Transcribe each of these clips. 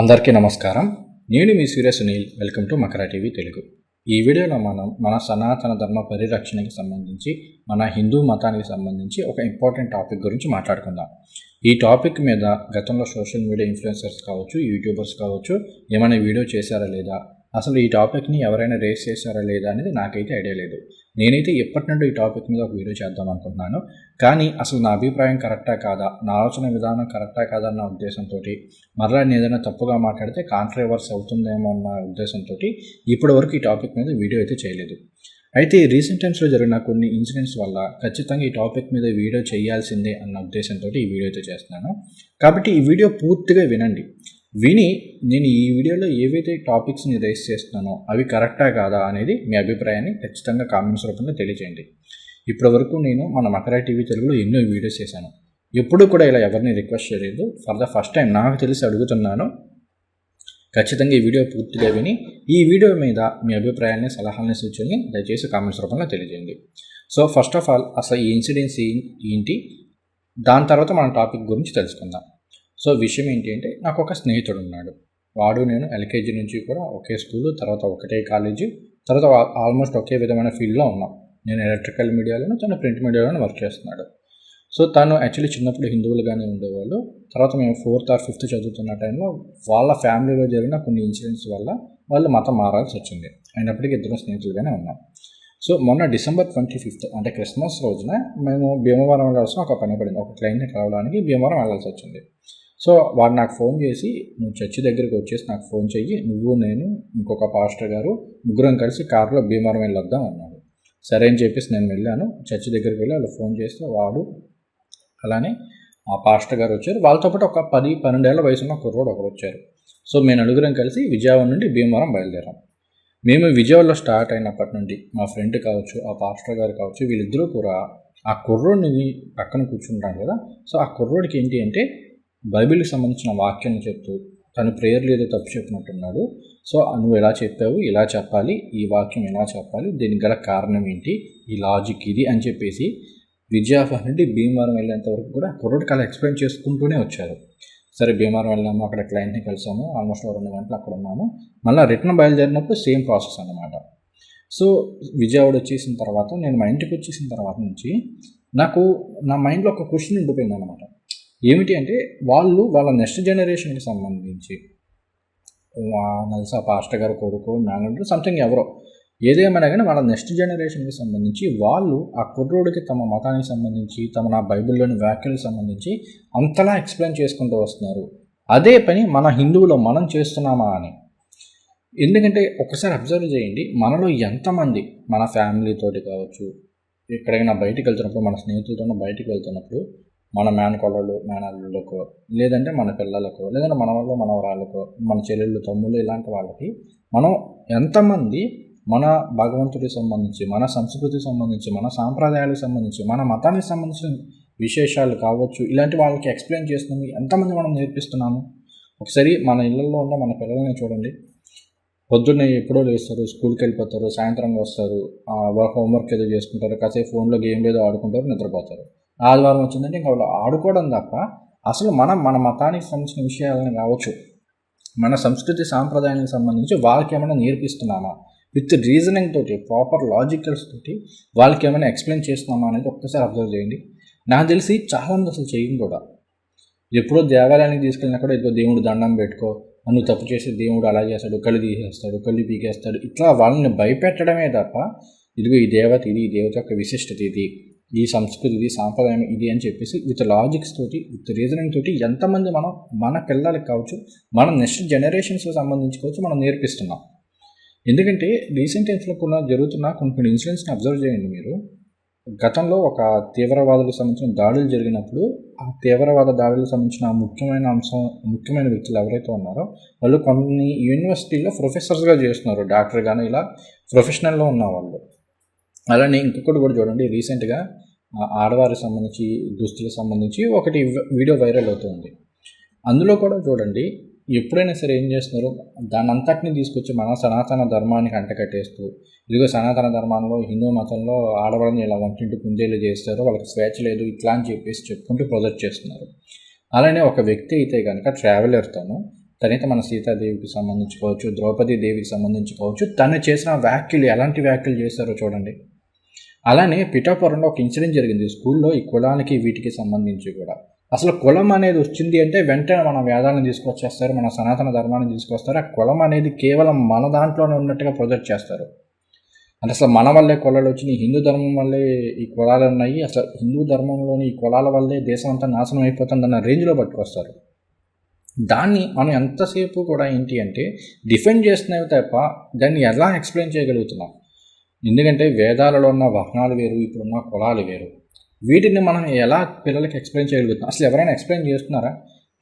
అందరికీ నమస్కారం. నేను మీ Surya Sunil. Welcome to Makara TV Telugu. ఈ వీడియోలో మనం మన సనాతన ధర్మ పరిరక్షణకి సంబంధించి, మన హిందూ మతానికి సంబంధించి ఒక ఇంపార్టెంట్ టాపిక్ గురించి మాట్లాడుకుందాం. ఈ టాపిక్ మీద గతంలో సోషల్ మీడియా ఇన్ఫ్లుయెన్సర్స్ కావచ్చు, యూట్యూబర్స్ కావచ్చు, ఏమైనా వీడియో చేశారా లేదా, అసలు ఈ టాపిక్ని ఎవరైనా రేస్ చేశారా లేదా అనేది నాకైతే ఐడియా లేదు. నేనైతే ఎప్పటి నుండి ఈ టాపిక్ మీద ఒక వీడియో చేద్దాం అనుకుంటున్నాను. కానీ అసలు నా అభిప్రాయం కరెక్టా కాదా, నా ఆలోచన విధానం కరెక్టా కాదా అన్న ఉద్దేశంతో, మరలా నేను ఏదైనా తప్పుగా మాట్లాడితే కాంట్రవర్సీ అవుతుందేమో అన్న ఉద్దేశంతో ఇప్పటి వరకు ఈ టాపిక్ మీద వీడియో అయితే చేయలేదు. అయితే రీసెంట్ టైమ్స్లో జరిగిన కొన్ని ఇన్సిడెంట్స్ వల్ల ఖచ్చితంగా ఈ టాపిక్ మీద వీడియో చేయాల్సిందే అన్న ఉద్దేశంతో ఈ వీడియో అయితే చేస్తున్నాను. కాబట్టి ఈ వీడియో పూర్తిగా వినండి. విని నేను ఈ వీడియోలో ఏవైతే టాపిక్స్ని రేస్ చేస్తున్నానో అవి కరెక్టా కాదా అనేది మీ అభిప్రాయాన్ని ఖచ్చితంగా కామెంట్స్ రూపంలో తెలియజేయండి. ఇప్పటి వరకు నేను మన మకరా టీవీ తెలుగులో ఎన్నో వీడియోస్ చేశాను. ఎప్పుడు కూడా ఇలా ఎవరిని రిక్వెస్ట్ చేయలేదు. ఫర్ ద ఫస్ట్ టైం నాకు తెలిసి అడుగుతున్నాను. ఖచ్చితంగా ఈ వీడియో పూర్తిగా విని ఈ వీడియో మీద మీ అభిప్రాయాన్ని, సలహాలని, సూచనని దయచేసి కామెంట్స్ రూపంలో తెలియజేయండి. సో ఫస్ట్ ఆఫ్ ఆల్ అసలు ఈ ఇన్సిడెంట్స్ ఏంటి, దాని తర్వాత మన టాపిక్ గురించి తెలుసుకుందాం. సో విషయం ఏంటి అంటే, నాకు ఒక స్నేహితుడు ఉన్నాడు. వాడు నేను ఎల్కేజీ నుంచి కూడా ఒకే స్కూలు, తర్వాత ఒకటే కాలేజీ, తర్వాత ఆల్మోస్ట్ ఒకే విధమైన ఫీల్డ్లో ఉన్నాం. నేను ఎలక్ట్రికల్ మీడియాలోనూ, తను ప్రింట్ మీడియాలోనూ వర్క్ చేస్తున్నాడు. సో తను యాక్చువల్లీ చిన్నప్పుడు హిందువులుగానే ఉండేవాళ్ళు. తర్వాత మేము 4th or 5th చదువుతున్న టైంలో వాళ్ళ ఫ్యామిలీలో జరిగిన కొన్ని ఇన్సిడెంట్స్ వల్ల వాళ్ళు మతం మారాల్సి వచ్చింది. అయినప్పటికీ ఇద్దరు స్నేహితులుగానే ఉన్నాం. సో మొన్న December 25th అంటే క్రిస్మస్ రోజున మేము భీమవరం వెళ్ళాల్సిన ఒక పని పడింది. ఒక క్లయింట్ని కలవడానికి భీమవరం వెళ్ళాల్సి వచ్చింది. సో వాడు నాకు ఫోన్ చేసి, నువ్వు చర్చి దగ్గరికి వచ్చేసి నాకు ఫోన్ చెయ్యి, నువ్వు, నేను, ఇంకొక పాస్టర్ గారు ముగ్గురం కలిసి కారులో భీమవరం వెళ్ళొద్దాం అన్నాడు. సరే అని చెప్పేసి నేను వెళ్ళాను. చర్చి దగ్గరికి వెళ్ళి వాళ్ళు ఫోన్ చేస్తే వాడు అలానే ఆ పాస్టర్ గారు వచ్చారు. వాళ్ళతో పాటు ఒక 10-12 ఏళ్ల వయసున్న కుర్రోడు ఒకరు వచ్చారు. సో మేము నలుగురం కలిసి విజయవాడ నుండి భీమవరం బయలుదేరాం. మేము విజయవాడలో స్టార్ట్ అయినప్పటి నుండి మా ఫ్రెండ్ కావచ్చు, ఆ పాస్టర్ గారు కావచ్చు, వీళ్ళిద్దరూ కూడా ఆ కుర్రోడిని పక్కన కూర్చుంటారు కదా. సో ఆ కుర్రోడికి ఏంటి అంటే బైబిల్కి సంబంధించిన వాక్యం చెప్తూ, తను ప్రేయర్లు ఏదో తప్పు చెప్పినట్టున్నాడు. సో నువ్వు ఎలా చెప్పావు, ఇలా చెప్పాలి, ఈ వాక్యం ఎలా చెప్పాలి, దీనికి గల కారణం ఏంటి, ఈ లాజిక్ ఇది అని చెప్పేసి విజయవాడ నుండి భీమవరం వెళ్ళేంత వరకు కూడా కుర్రోడికి అలా ఎక్స్ప్లెయిన్ చేసుకుంటూనే వచ్చారు. సరే భీమవరం వెళ్ళాము, అక్కడ క్లయింట్ని కలిసాము, ఆల్మోస్ట్ 2 గంటలు అక్కడ ఉన్నాము. మళ్ళీ రిటర్న్ బయలుదేరినప్పుడు సేమ్ ప్రాసెస్ అన్నమాట. సో విజయవాడ వచ్చేసిన తర్వాత, నేను మా ఇంటికి వచ్చేసిన తర్వాత నుంచి నాకు నా మైండ్లో ఒక క్వశ్చన్ ఉండిపోయింది అనమాట. ఏమిటి అంటే, వాళ్ళ నెక్స్ట్ జనరేషన్కి సంబంధించి నల్సా పాస్టర్ గారు కొడుకు, మేనల్డ్ సంథింగ్ ఎవరో ఏదేమైనా కానీ వాళ్ళ నెక్స్ట్ జనరేషన్కి సంబంధించి వాళ్ళు ఆ కుర్రోడికి తమ మతానికి సంబంధించి, నా బైబిల్లోని వ్యాఖ్యలకు సంబంధించి అంతలా ఎక్స్ప్లెయిన్ చేసుకుంటూ వస్తున్నారు. అదే పని మన హిందువులో మనం చేస్తున్నామా అని. ఎందుకంటే ఒకసారి అబ్జర్వ్ చేయండి, మనలో ఎంతమంది మన ఫ్యామిలీతోటి కావచ్చు, ఎక్కడైనా బయటికి వెళ్తున్నప్పుడు, మన స్నేహితులతో బయటికి వెళ్తున్నప్పుడు మన మేనకోళ్ళలో, మేనల్లులకో, లేదంటే మన పిల్లలకో, లేదంటే మన వాళ్ళు మనవరాళ్ళకో, మన చెల్లెళ్ళు, తమ్ముళ్ళు, ఇలాంటి వాళ్ళకి మనం ఎంతమంది మన భగవంతుడికి సంబంధించి, మన సంస్కృతికి సంబంధించి, మన సాంప్రదాయాలకు సంబంధించి, మన మతానికి సంబంధించిన విశేషాలు కావచ్చు, ఇలాంటి వాళ్ళకి ఎక్స్ప్లెయిన్ చేస్తున్నాము, ఎంతమంది మనం నేర్పిస్తున్నాము. ఒకసారి మన ఇళ్ళల్లో ఉన్న మన పిల్లల్ని చూడండి. పొద్దున్నే ఎప్పుడో లేస్తారు, స్కూల్కి వెళ్ళిపోతారు, సాయంత్రం వస్తారు, హోంవర్క్ ఏదో చేసుకుంటారు, కాసేపు ఫోన్లో గేమ్ ఏదో ఆడుకుంటారు, నిద్రపోతారు. ఆదివారం వచ్చిందంటే ఇంకా వాళ్ళు ఆడుకోవడం తప్ప అసలు మన మతానికి సంబంధించిన విషయాలను కావచ్చు, మన సంస్కృతి సాంప్రదాయానికి సంబంధించి వాళ్ళకి ఏమైనా నేర్పిస్తున్నామా, విత్ రీజనింగ్ తోటి, ప్రాపర్ లాజికల్స్ తోటి వాళ్ళకి ఏమైనా ఎక్స్ప్లెయిన్ చేస్తున్నామా అనేది ఒక్కసారి అబ్జర్వ్ చేయండి. నాకు తెలిసి చాలామంది అసలు చేయడం కూడా. ఎప్పుడో దేవాలయానికి తీసుకెళ్ళినా కూడా ఇదిగో దేవుడు దండం పెట్టుకో, నువ్వు తప్పు చేసి దేవుడు అలా చేస్తాడు, కళ్ళు తీసేస్తాడు, కళ్ళు పీకేస్తాడు, ఇట్లా వాళ్ళని భయపెట్టడమే తప్ప ఇదిగో ఈ దేవత ఇది, ఈ దేవత యొక్క విశిష్టత ఇది, ఈ సంస్కృతి ఇది, సాంప్రదాయం ఇది అని చెప్పేసి విత్ లాజిక్స్ తోటి, విత్ రీజనింగ్ తోటి ఎంతమంది మన పిల్లలకి కావచ్చు, మన నెక్స్ట్ జనరేషన్స్కి సంబంధించి కావచ్చు మనం నేర్పిస్తున్నాం. ఎందుకంటే రీసెంట్ టైమ్స్లో కూడా జరుగుతున్న కొన్ని ఇన్సిడెంట్స్ని అబ్జర్వ్ చేయండి మీరు. గతంలో ఒక తీవ్రవాదులకు సంబంధించిన దాడులు జరిగినప్పుడు, ఆ తీవ్రవాద దాడులకు సంబంధించిన ముఖ్యమైన వ్యక్తులు ఎవరైతే ఉన్నారో వాళ్ళు కొన్ని యూనివర్సిటీల్లో ప్రొఫెసర్స్గా చేస్తున్నారు, డాక్టర్ కానీ ఇలా ప్రొఫెషనల్లో ఉన్న వాళ్ళు. అలానే ఇంకొకటి కూడా చూడండి, రీసెంట్గా ఆడవారికి సంబంధించి, దుస్తులకు సంబంధించి ఒకటి వీడియో వైరల్ అవుతుంది. అందులో కూడా చూడండి, ఎప్పుడైనా సరే ఏం చేస్తున్నారు, దాని అంతటిని తీసుకొచ్చి మన సనాతన ధర్మానికి అంటకట్టేస్తూ, ఇదిగో సనాతన ధర్మంలో, హిందూ మతంలో ఆడవాళ్ళని ఇలా వంటింటి కుందేలు చేస్తారు, వాళ్ళకి స్వేచ్ఛ లేదు, ఇట్లా అని చెప్పేసి చెప్పుకుంటూ ప్రొజెక్ట్ చేస్తున్నారు. అలానే ఒక వ్యక్తి అయితే కనుక ట్రావెలర్, తను తనైతే మన సీతాదేవికి సంబంధించి కావచ్చు, ద్రౌపది దేవికి సంబంధించి కావచ్చు, తను చేసిన వ్యాఖ్యలు ఎలాంటి వ్యాఖ్యలు చేశారో చూడండి. అలానే పిఠాపురంలో ఒక ఇన్సిడెంట్ జరిగింది స్కూల్లో, ఈ కులానికి వీటికి సంబంధించి కూడా. అసలు కులం అనేది వచ్చింది అంటే వెంటనే మన వేదాలను తీసుకొచ్చేస్తారు, మన సనాతన ధర్మాన్ని తీసుకొస్తారు. ఆ కులం అనేది కేవలం మన దాంట్లోనే ఉన్నట్టుగా ప్రొజెక్ట్ చేస్తారు. అంటే అసలు మన వల్లే కులాలు వచ్చినాయి, హిందూ ధర్మం వల్లే ఈ కులాలు ఉన్నాయి, అసలు హిందూ ధర్మంలోని ఈ కులాల వల్లే దేశం అంతా నాశనం అయిపోతుందన్న రేంజ్లో పట్టుకొస్తారు. దాన్ని మనం ఎంతసేపు కూడా ఏంటి అంటే డిఫెండ్ చేస్తున్నాయి తప్ప దాన్ని ఎలా ఎక్స్ప్లెయిన్ చేయగలుగుతున్నాం? ఎందుకంటే వేదాలలో ఉన్న వర్ణాలు వేరు, ఇప్పుడున్న కులాలు వేరు. వీటిని మనం ఎలా పిల్లలకి ఎక్స్ప్లెయిన్ చేయగలుగుతున్నాం? అసలు ఎవరైనా ఎక్స్ప్లెయిన్ చేస్తున్నారా?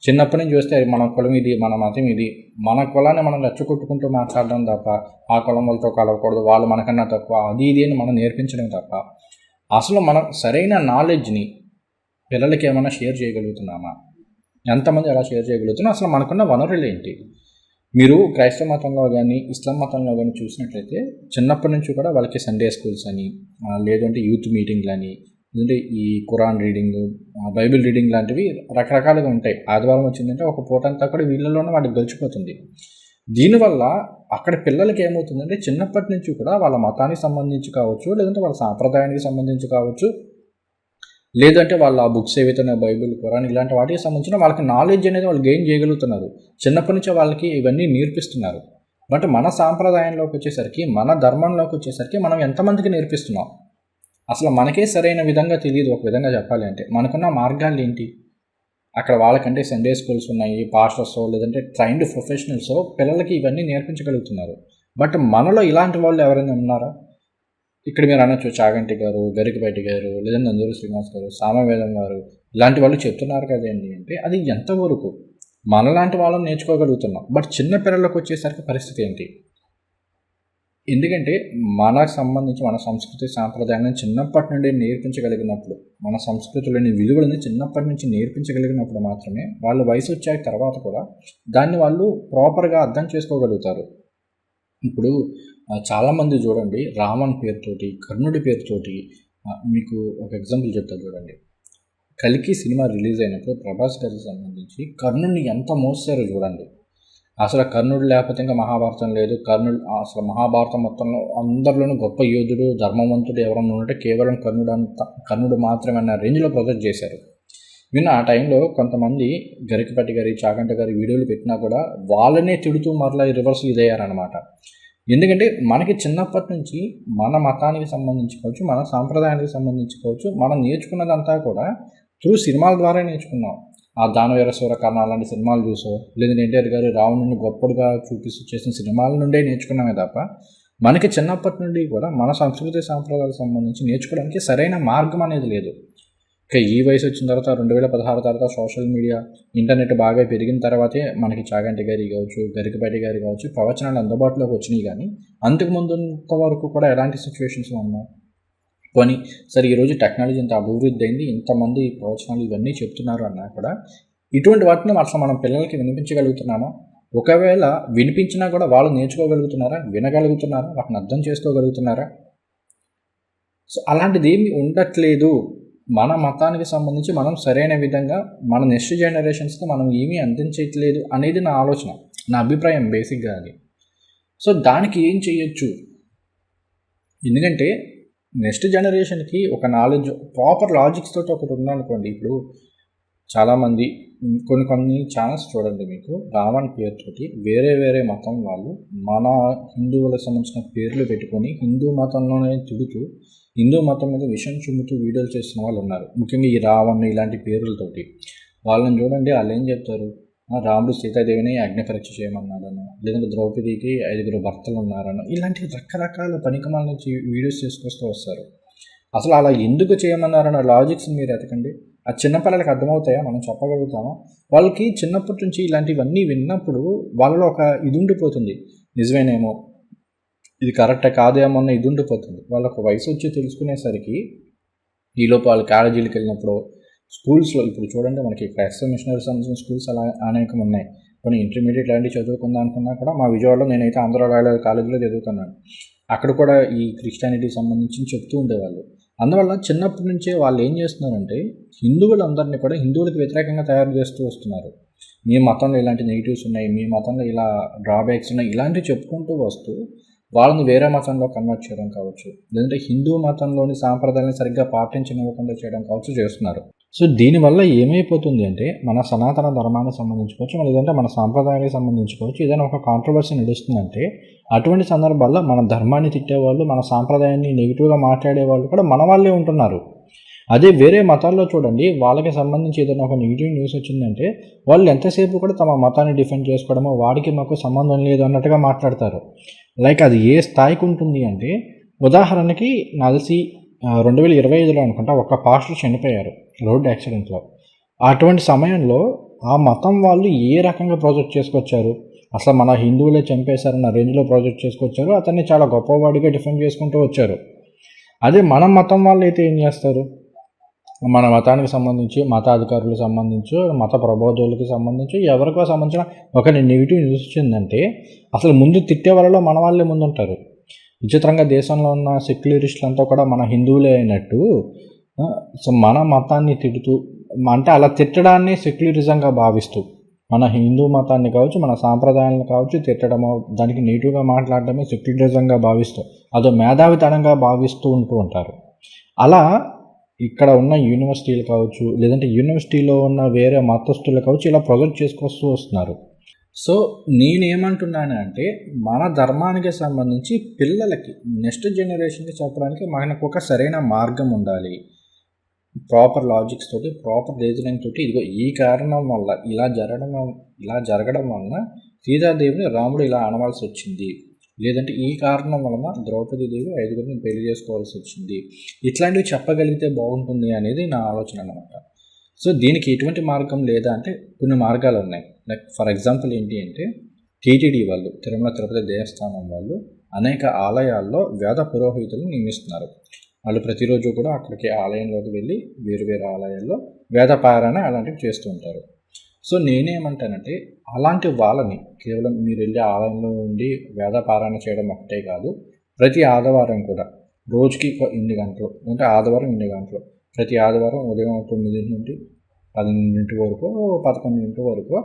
చిన్నప్పటి నుంచి చూస్తే మన కులం ఇది, మన మతం ఇది, మన కులాన్ని మనం రెచ్చగొట్టుకుంటూ మాట్లాడడం తప్ప, ఆ కులం వాళ్ళతో కలవకూడదు, వాళ్ళు మనకన్నా తక్కువ, అది ఇది అని మనం నేర్పించడం తప్ప అసలు మనం సరైన నాలెడ్జ్ని పిల్లలకి ఏమైనా షేర్ చేయగలుగుతున్నామా? ఎంతమంది ఎలా షేర్ చేయగలుగుతున్నాం? అసలు మనకున్న వనరులు ఏంటి? మీరు క్రైస్తవ మతంలో కానీ ఇస్లాం మతంలో కానీ చూసినట్లయితే చిన్నప్పటి నుంచి కూడా వాళ్ళకి సండే స్కూల్స్ అని, లేదంటే యూత్ మీటింగ్లు అని, లేదంటే ఈ ఖురాన్ రీడింగ్, బైబిల్ రీడింగ్ లాంటివి రకరకాలుగా ఉంటాయి. ఆదివారం వచ్చిందంటే ఒక పూట అంతా కూడా వీళ్ళలోనే వాటికి గడిచిపోతుంది. దీనివల్ల అక్కడ పిల్లలకి ఏమవుతుందంటే చిన్నప్పటి నుంచి కూడా వాళ్ళ మతానికి సంబంధించి కావచ్చు, లేదంటే వాళ్ళ సాంప్రదాయానికి సంబంధించి కావచ్చు, లేదంటే వాళ్ళ బుక్స్ ఏవైతే బైబిల్, ఖురాన్ ఇలాంటి వాటికి సంబంధించిన వాళ్ళకి నాలెడ్జ్ అనేది వాళ్ళు గెయిన్ చేయగలుగుతున్నారు. చిన్నప్పటి నుంచే వాళ్ళకి ఇవన్నీ నేర్పిస్తున్నారు. బట్ మన సాంప్రదాయంలోకి వచ్చేసరికి, మన ధర్మంలోకి వచ్చేసరికి మనం ఎంతమందికి నేర్పిస్తున్నాం? అసలు మనకే సరైన విధంగా తెలియదు. ఒక విధంగా చెప్పాలి అంటే మనకున్న మార్గాలు ఏంటి? అక్కడ వాళ్ళకంటే సండే స్కూల్స్ ఉన్నాయి, పాస్టర్స్ లేదంటే ట్రైన్డ్ ప్రొఫెషనల్స్ పిల్లలకి ఇవన్నీ నేర్పించగలుగుతున్నారు. బట్ మనలో ఇలాంటి వాళ్ళు ఎవరైనా ఉన్నారా? ఇక్కడ మీరు అనొచ్చు చాగంటి గారు, గరికపాటి గారు, లేదంటే నందూరి శ్రీనివాస్ గారు, సామవేదం గారు, ఇలాంటి వాళ్ళు చెప్తున్నారు కదండి అంటే అది ఎంతవరకు మనలాంటి వాళ్ళని నేర్చుకోగలుగుతున్నాం. బట్ చిన్న పిల్లలకు వచ్చేసరికి పరిస్థితి ఏంటి? ఎందుకంటే మనకు సంబంధించి మన సంస్కృతి సాంప్రదాయాన్ని చిన్నప్పటి నుండి నేర్పించగలిగినప్పుడు, మన సంస్కృతిలోని విలువలని చిన్నప్పటి నుంచి నేర్పించగలిగినప్పుడు మాత్రమే వాళ్ళు వయసు వచ్చాక తర్వాత కూడా దాన్ని వాళ్ళు ప్రాపర్గా అర్థం చేసుకోగలుగుతారు. ఇప్పుడు చాలామంది చూడండి రావణ్ పేరుతోటి, కర్ణుడి పేరుతోటి, మీకు ఒక ఎగ్జాంపుల్ చెప్తాను చూడండి. కల్కి సినిమా రిలీజ్ అయినప్పుడు ప్రభాస్ గారికి సంబంధించి కర్ణుడిని ఎంత మోసారో చూడండి. అసలు కర్ణుడు లేకపోతే ఇంకా మహాభారతం లేదు, కర్ణుడు అసలు మహాభారతం మొత్తంలో అందరిలోనూ గొప్ప యోధుడు, ధర్మవంతుడు ఎవరన్నా ఉంటే కేవలం కర్ణుడు మాత్రమే అన్న రేంజ్లో ప్రొజెక్ట్ చేశారు. విన్న ఆ టైంలో కొంతమంది గరికపాటి గారి, చాగంటి గారి వీడియోలు పెట్టినా కూడా వాళ్ళనే తిడుతూ మరలా రివర్స్ ఇదయ్యారనమాట. ఎందుకంటే మనకి చిన్నప్పటి నుంచి మన మతానికి సంబంధించి కావచ్చు, మన సాంప్రదాయానికి సంబంధించి కావచ్చు, మనం నేర్చుకున్నదంతా కూడా త్రూ సినిమాల ద్వారా నేర్చుకున్నాం. ఆ దానవీర సూరకర్ణ అలాంటి సినిమాలు చూసో, లేదంటే ఎన్టీఆర్ గారు రావణుని గొప్పగా చూపిస్తూ చేసిన సినిమాల నుండే నేర్చుకున్నామే తప్ప మనకి చిన్నప్పటి నుండి కూడా మన సంస్కృతి సాంప్రదాయాలకు సంబంధించి నేర్చుకోవడానికి సరైన మార్గం అనేది లేదు. ఇక ఈ వయసు వచ్చిన తర్వాత 2016 తర్వాత సోషల్ మీడియా, ఇంటర్నెట్ బాగా పెరిగిన తర్వాతే మనకి చాగంటి గారి కావచ్చు, గరికపాటి గారి కావచ్చు ప్రవచనాలు అందుబాటులోకి వచ్చినాయి. కానీ అంతకుముందుంత వరకు కూడా ఎలాంటి సిచ్యువేషన్స్లో ఉన్నాం? పోనీ సరే ఈరోజు టెక్నాలజీ ఇంత అభివృద్ధి అయింది, ఇంతమంది ప్రవచనాలు ఇవన్నీ చెప్తున్నారు అన్నా కూడా ఇటువంటి వాటిని అసలు మనం పిల్లలకి వినిపించగలుగుతున్నామా? ఒకవేళ వినిపించినా కూడా వాళ్ళు నేర్చుకోగలుగుతున్నారా? వినగలుగుతున్నారా? వాటిని అర్థం చేసుకోగలుగుతున్నారా? సో అలాంటిది ఏమి ఉండట్లేదు. మన మతానికి సంబంధించి మనం సరైన విధంగా మన నెక్స్ట్ జనరేషన్స్కి మనం ఏమీ అందించట్లేదు అనేది నా ఆలోచన, నా అభిప్రాయం బేసిక్గా అది. సో దానికి ఏం చేయొచ్చు? ఎందుకంటే నెక్స్ట్ జనరేషన్కి ఒక నాలెడ్జ్, ప్రాపర్ లాజిక్స్ తోటి ఒకటి ఉందనుకోండి. ఇప్పుడు చాలామంది కొన్ని ఛానల్స్ చూడండి, మీకు రావణ్ పేరుతోటి వేరే వేరే మతం వాళ్ళు మన హిందువులకు సంబంధించిన పేర్లు పెట్టుకొని హిందూ మతంలోనే తిడుతూ హిందూ మతం మీద విషయం చుమ్ముతూ వీడియోలు చేస్తున్న వాళ్ళు ఉన్నారు. ముఖ్యంగా ఈ రావణ్ ఇలాంటి పేర్లతోటి వాళ్ళని చూడండి. వాళ్ళు ఏం చెప్తారు? రాముడు సీతాదేవిని అగ్ని పరీక్ష చేయమన్నాడను, లేదంటే ద్రౌపదికి 5 భర్తలు ఉన్నారను, ఇలాంటి రకరకాల పనికిమాల నుంచి వీడియోస్ చేసుకొస్తూ వస్తారు. అసలు అలా ఎందుకు చేయమన్నారన్న లాజిక్స్ మీరు ఎతకండి. ఆ చిన్నపిల్లలకి అర్థమవుతాయా? మనం చెప్పగలుగుతామా? వాళ్ళకి చిన్నప్పటి నుంచి ఇలాంటివన్నీ విన్నప్పుడు వాళ్ళలో ఒక ఇది ఉండిపోతుంది, నిజమేనేమో, ఇది కరెక్టే కాదేమో అన్న ఇది ఉండిపోతుంది. వాళ్ళకు వయసు వచ్చి తెలుసుకునేసరికి ఈలోపు వాళ్ళు కాలేజీలకు వెళ్ళినప్పుడు, స్కూల్స్లో ఇప్పుడు చూడండి మనకి క్రైస్తవ మిషనరీస్ సంబంధించిన స్కూల్స్ అలా అనేకం ఉన్నాయి. కొన్ని ఇంటర్మీడియట్ లాంటివి చదువుకుందాం అనుకున్నా కూడా మా విజయవాడలో నేనైతే ఆంధ్ర రాయల్ కాలేజీలో చదువుకున్నాను. అక్కడ కూడా ఈ క్రిస్టియానిటీకి సంబంధించి చెప్తూ ఉండేవాళ్ళు. అందువల్ల చిన్నప్పటి నుంచే వాళ్ళు ఏం చేస్తున్నారంటే హిందువులందరినీ కూడా హిందువులకు వ్యతిరేకంగా తయారు చేస్తూ వస్తున్నారు. మీ మతంలో ఇలాంటి నెగిటివ్స్ ఉన్నాయి, మీ మతంలో ఇలా డ్రాబ్యాక్స్ ఉన్నాయి, ఇలాంటివి చెప్పుకుంటూ వస్తూ వాళ్ళని వేరే మతంలో కన్వర్ట్ చేయడం కావచ్చు, లేదంటే హిందూ మతంలోని సాంప్రదాయాలను సరిగ్గా పాటించనివ్వకుండా చేయడం కావచ్చు చేస్తున్నారు. సో దీనివల్ల ఏమైపోతుంది అంటే మన సనాతన ధర్మానికి సంబంధించుకోవచ్చు, లేదంటే మన సాంప్రదాయానికి సంబంధించుకోవచ్చు, ఏదైనా ఒక కాంట్రవర్సీ నడుస్తుందంటే అటువంటి సందర్భాల్లో మన ధర్మాన్ని తిట్టేవాళ్ళు, మన సాంప్రదాయాన్ని నెగిటివ్గా మాట్లాడే వాళ్ళు కూడా మన వాళ్ళే ఉంటున్నారు. అదే వేరే మతాల్లో చూడండి, వాళ్ళకి సంబంధించి ఏదైనా ఒక నెగిటివ్ న్యూస్ వచ్చిందంటే వాళ్ళు ఎంతసేపు కూడా తమ మతాన్ని డిఫెండ్ చేసుకోవడము, వాడికి మాకు సంబంధం లేదు అన్నట్టుగా మాట్లాడతారు. లైక్ అది ఏ స్థాయికి ఉంటుంది అంటే, ఉదాహరణకి నాకు తెలిసి 2025లో అనుకుంటా ఒక పాస్టర్ చనిపోయారు రోడ్డు యాక్సిడెంట్లో. అటువంటి సమయంలో ఆ మతం వాళ్ళు ఏ రకంగా ప్రాజెక్ట్ చేసుకొచ్చారు, అసలు మన హిందువులే చంపేశారన్న రేంజ్లో ప్రాజెక్ట్ చేసుకొచ్చారు, అతన్ని చాలా గొప్పవాడిగా డిఫెండ్ చేసుకుంటూ వచ్చారు. అదే మన మతం వాళ్ళు అయితే ఏం చేస్తారు, మన మతానికి సంబంధించి, మతాధికారులకు సంబంధించి, మత ప్రబోధకులకు సంబంధించి, ఎవరికో సంబంధించిన ఒక నెగిటివ్ న్యూస్ వచ్చిందంటే అసలు ముందు తిట్టే వాళ్ళలో మన వాళ్ళే ముందుంటారు. విచిత్రంగా దేశంలో ఉన్న సెక్యులరిస్టులంతా కూడా మన హిందువులే అయినట్టు, సో మన మతాన్ని తిడుతూ, అంటే అలా తిట్టడాన్ని సెక్యులరిజంగా భావిస్తూ, మన హిందూ మతాన్ని కావచ్చు, మన సాంప్రదాయాలను కావచ్చు తిట్టడమో, దానికి నెగిటివ్గా మాట్లాడడమే సెక్యులరిజంగా భావిస్తూ, అదో మేధావితనంగా భావిస్తూ ఉంటూ ఉంటారు. అలా ఇక్కడ ఉన్న యూనివర్సిటీలు కావచ్చు, లేదంటే యూనివర్సిటీలో ఉన్న వేరే మతస్థులు కావచ్చు, ఇలా ప్రొజెక్ట్ చేసుకొస్తూ వస్తున్నారు. సో నేనేమంటున్నాను అంటే, మన ధర్మానికి సంబంధించి పిల్లలకి, నెక్స్ట్ జనరేషన్కి చెప్పడానికి మనకు ఒక సరైన మార్గం ఉండాలి. ప్రాపర్ లాజిక్స్ తోటి, ప్రాపర్ రీజనింగ్ తోటి, ఇదిగో ఈ కారణం వల్ల ఇలా జరగడం వలన సీతాదేవిని రాముడు ఇలా అనవలసి వచ్చింది, లేదంటే ఈ కారణం వలన ద్రౌపదీదేవి 5గురిని పెళ్లి చేసుకోవాల్సి వచ్చింది, ఇట్లాంటివి చెప్పగలిగితే బాగుంటుంది అనేది నా ఆలోచన అన్నమాట. సో దీనికి ఎటువంటి మార్గం లేదా అంటే కొన్ని మార్గాలు ఉన్నాయి. లైక్ ఫర్ ఎగ్జాంపుల్ ఏంటి అంటే, టీటీడీ వాళ్ళు, తిరుమల తిరుపతి దేవస్థానం వాళ్ళు అనేక ఆలయాల్లో వేద పురోహితులను నియమిస్తున్నారు. వాళ్ళు ప్రతిరోజు కూడా అక్కడికి ఆలయంలోకి వెళ్ళి వేరు ఆలయాల్లో వేద పారాయణ అలాంటివి చేస్తూ ఉంటారు. సో నేనేమంటానంటే, అలాంటి వాళ్ళని కేవలం మీరు వెళ్ళి ఆలయంలో ఉండి వేద పారాయణ చేయడం ఒకటే కాదు, ప్రతి ఆదివారం కూడా రోజుకి ఇన్ని గంటలు, అంటే ఆదివారం ఇన్ని గంటలు, ప్రతి ఆదివారం ఉదయం 9 నుండి 10 వరకు, 11 వరకు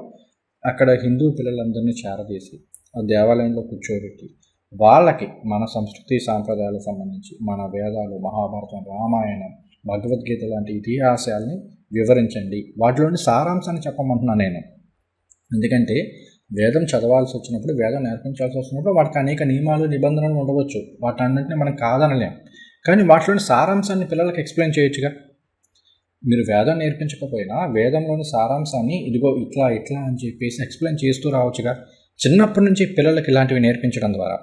అక్కడ హిందూ పిల్లలందరినీ చేరదీసి ఆ దేవాలయంలో కూర్చోబెట్టి వాళ్ళకి మన సంస్కృతి సాంప్రదాయాలకు సంబంధించి మన వేదాలు, మహాభారతం, రామాయణం, భగవద్గీత లాంటి ఇతిహాసాలని వివరించండి, వాటిలోని సారాంశాన్ని చెప్పమంటున్నాను నేను. ఎందుకంటే వేదం చదవాల్సి వచ్చినప్పుడు, వేదం నేర్పించాల్సి వచ్చినప్పుడు వాటికి అనేక నియమాలు, నిబంధనలు ఉండవచ్చు, వాటన్నింటినీ మనం కాదనలేం. కానీ వాటిలోని సారాంశాన్ని పిల్లలకు ఎక్స్ప్లెయిన్ చేయొచ్చుగా. మీరు వేదం నేర్పించకపోయినా వేదంలోని సారాంశాన్ని ఇదిగో ఇట్లా అని చెప్పేసి ఎక్స్ప్లెయిన్ చేస్తూ రావచ్చుగా. చిన్నప్పటి నుంచి పిల్లలకి ఇలాంటివి నేర్పించడం ద్వారా,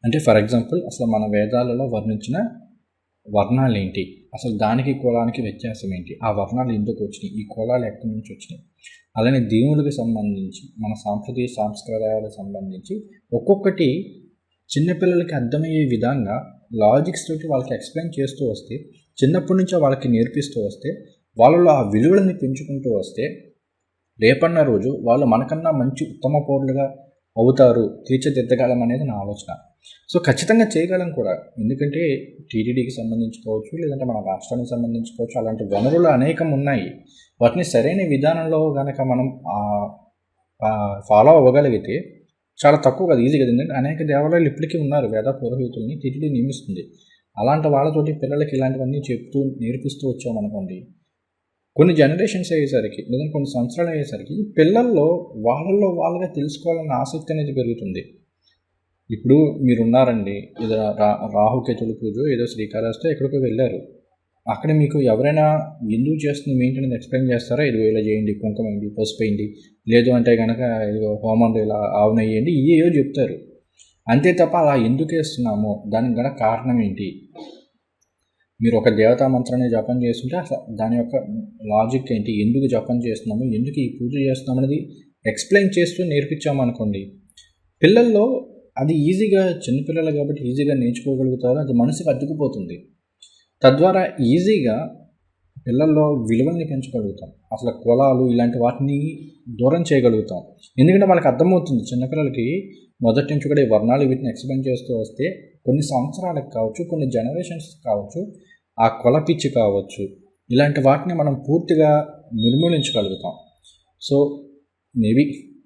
అంటే ఫర్ ఎగ్జాంపుల్ అసలు మన వేదాలలో వర్ణించిన వర్ణాలు ఏంటి, అసలు దానికి కులానికి వ్యత్యాసం ఏంటి, ఆ వర్ణాలు ఎందుకు వచ్చినాయి, ఈ కులాలు ఎక్కడి నుంచి వచ్చినాయి, అలానే దేవుళ్ళకి సంబంధించి, మన సాంస్కృతిక సాంప్రదాయాలకు సంబంధించి ఒక్కొక్కటి చిన్నపిల్లలకి అర్థమయ్యే విధంగా లాజిక్స్ తోటి వాళ్ళకి ఎక్స్ప్లెయిన్ చేస్తూ వస్తే, చిన్నప్పటి నుంచో వాళ్ళకి నేర్పిస్తూ వస్తే, వాళ్ళలో ఆ విలువలని పెంచుకుంటూ వస్తే, రేపన్న రోజు వాళ్ళు మనకన్నా మంచి ఉత్తమ పౌరులుగా అవుతారు, తీర్చిదిద్దగలం అనేది నా ఆలోచన. సో ఖచ్చితంగా చేయగలం కూడా, ఎందుకంటే టీటీడీకి సంబంధించుకోవచ్చు, లేదంటే మన రాష్ట్రానికి సంబంధించుకోవచ్చు, అలాంటి వనరులు అనేకం ఉన్నాయి. వాటిని సరైన విధానంలో కనుక మనం ఫాలో అవ్వగలిగితే చాలా తక్కువ కాదు, ఈజీ కదా. ఎందుకంటే అనేక దేవాలయాలు ఇప్పటికీ ఉన్నారు, వేద పురోహితుల్ని టీటీడీ నియమిస్తుంది. అలాంటి వాళ్ళతోటి పిల్లలకి ఇలాంటివన్నీ చెప్తూ నేర్పిస్తూ వచ్చామనుకోండి, కొన్ని జనరేషన్స్ అయ్యేసరికి, లేదంటే కొన్ని సంవత్సరాలు అయ్యేసరికి పిల్లల్లో వాళ్ళగా తెలుసుకోవాలన్న ఆసక్తి అనేది పెరుగుతుంది. ఇప్పుడు మీరున్నారండి, ఏదో రాహుకేతుల పూజ ఏదో శ్రీకాళహస్తి ఎక్కడికో వెళ్ళారు, అక్కడ మీకు ఎవరైనా ఎందుకు చేస్తుంది ఏంటి అనేది ఎక్స్ప్లెయిన్ చేస్తారా? ఇదిగో ఇలా చేయండి, కుంకుమ వేయండి, పసుపు వేయండి, లేదు అంటే కనుక ఇదిగో హోమంలో ఇలా ఆవు నెయ్యి వేయండి, ఏవో చెప్తారు అంతే తప్ప అలా ఎందుకు వేస్తున్నామో దానికి గల కారణం ఏంటి, మీరు ఒక దేవతా మంత్రాన్ని జపం చేస్తుంటే అసలు దాని యొక్క లాజిక్ ఏంటి, ఎందుకు జపం చేస్తున్నాము, ఎందుకు ఈ పూజ చేస్తున్నాం అనేది ఎక్స్ప్లెయిన్ చేస్తూ నేర్పించామనుకోండి, పిల్లల్లో అది ఈజీగా, చిన్నపిల్లలు కాబట్టి ఈజీగా నేర్చుకోగలుగుతారు, అది మనసుకు అతుక్కుపోతుంది. తద్వారా ఈజీగా పిల్లల్లో విలువల్ని పెంచగలుగుతాం, అసలు కులాలు ఇలాంటి వాటిని దూరం చేయగలుగుతాం. ఎందుకంటే వాళ్ళకి అర్థమవుతుంది, చిన్నపిల్లలకి మొదటి నుంచి కూడా ఈ వర్ణాలు వీటిని ఎక్స్ప్లెయిన్ చేస్తూ వస్తే కొన్ని సంవత్సరాలకు కావచ్చు, కొన్ని జనరేషన్స్ కావచ్చు, ఆ కుల పిచ్చి కావచ్చు, ఇలాంటి వాటిని మనం పూర్తిగా నిర్మూలించగలుగుతాం. సో మేబీ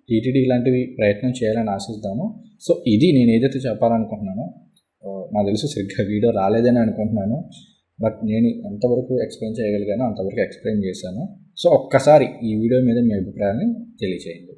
టీటీడీ ఇలాంటివి ప్రయత్నం చేయాలని ఆశిస్తాము. సో ఇది నేను ఏదైతే చెప్పాలనుకుంటున్నానో, నాకు తెలిసి సరిగ్గా వీడియో రాలేదని అనుకుంటున్నాను. బట్ నేను ఎంతవరకు ఎక్స్ప్లెయిన్ చేయగలిగానో అంతవరకు ఎక్స్ప్లెయిన్ చేశాను. సో ఒక్కసారి ఈ వీడియో మీద మీ అభిప్రాయాన్ని తెలియచేయండి.